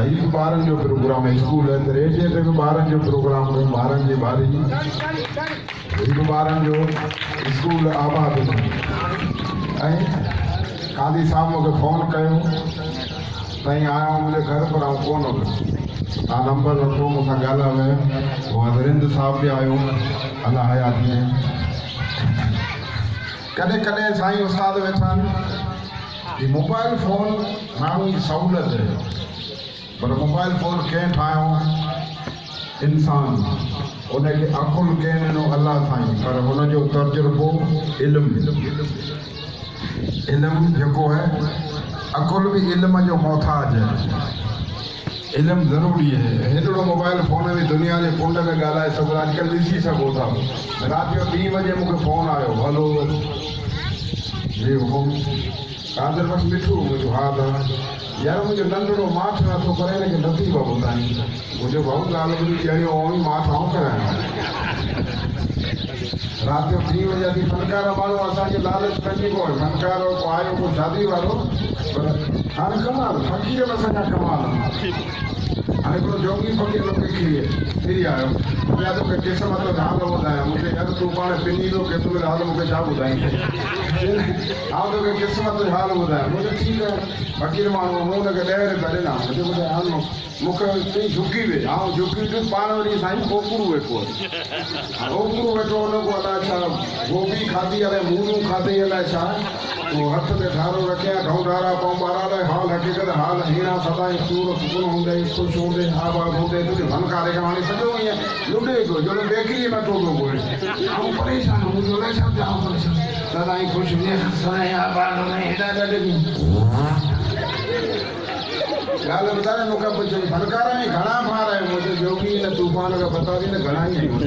ही भी ॿारनि जो प्रोग्राम है, स्कूल है रेडियो ते भी ॿारनि जो प्रोग्राम है, ॿारनि जी बारी ही भी ॿारनि जो स्कूल आबाद ऐं कादी साहब मूंखे फ़ोन कयो तई आया मुझे घर पर आऊं कोन हुयुसि, तव्हां नंबर वठो मूंसां ॻाल्हायो। वो हज़रिंद साहब भी आयो अल्लाह हयात में। कॾहिं कॾहिं साईं उस्ताद वेठा आहिनि। मोबाइल फ़ोन माण्हू जी सहूलियत है, पर मोबाइल फ़ोन कंहिं ठाहियो? इंसान। उनखे अकुल कंहिं ॾिनो? अल्लाह साईं। पर हुनजो तजुर्बो इल्मु जेको है, अकुल भी इल्म जो मोहताज है। इल्म ज़रूरी है। हेॾो मोबाइल फ़ोन में दुनिया के कुंड में ॻाल्हाए सघो, अॼुकल्ह ॾिसी सघो था। राति जो 2 बजे मूंखे फ़ोन आयो, हलो जी हुकुम कादर बस मिठू मुझे हा यार मुझे नंढड़ो माठ नथो करे लेकिन नथी बाबू ताईं मुझे बहुत गाल बुरी ॾियणी ओई माठ आऊं करायां। रात जो 3 बजे अभी फनकार माण्हू असांखे लालच पंहिंजी को फनकार को आयो को शादी वारो, पर हाणे कमाल फ़कीर में असांजा कमाल। हाणे हिकिड़ो जोगी फ़कीर मूंखे फिरी आयो, या तोखे क़िस्मत जो हाल ॿुधायां। मुझे यार तूं पाण पिनी जो क़िस्मत जो हाल मूंखे छा ॿुधाईं? आउं तोखे क़िस्मत जो हाल ॿुधायां। मुझे ठीकु आहे फ़कीर माण्हू, मूं हुनखे 10 रुपया ॾिना। मुझे ॿुधाए हाल मूंखे चई झुकी वे, आउं झुकी वियुसि। पाण वरी साईं ओपरू वेठो आहे, ओपरू वेठो हुन को अलाए छा गोभी खाधी अलाए मूरियूं खाधई अलाए छा, वो हथ ते ठारो रखिया ढौंढारा पाऊं ॿारहं हाल हक़ीक़त हाल हीरा सदाई सूर सुकुन हूंदे ख़ुशि हूंदे आबाद हूंदे तुझे फनकारे खां हाणे सॼो ईअं लुॾे पियो जो बेकरी में टोलो कोई। ऐं परेशान मुंहिंजो अलाए छा जाम परेशान सदाई ख़ुशि सदाई आबाद में हेॾा गॾु ॻाल्हि ॿुधाए मूंखे पुछे फनकार में घणा ॿार आहे? मुंहिंजो जोगी हिन तूफ़ान खे बता दी न घणा ई आहिनि।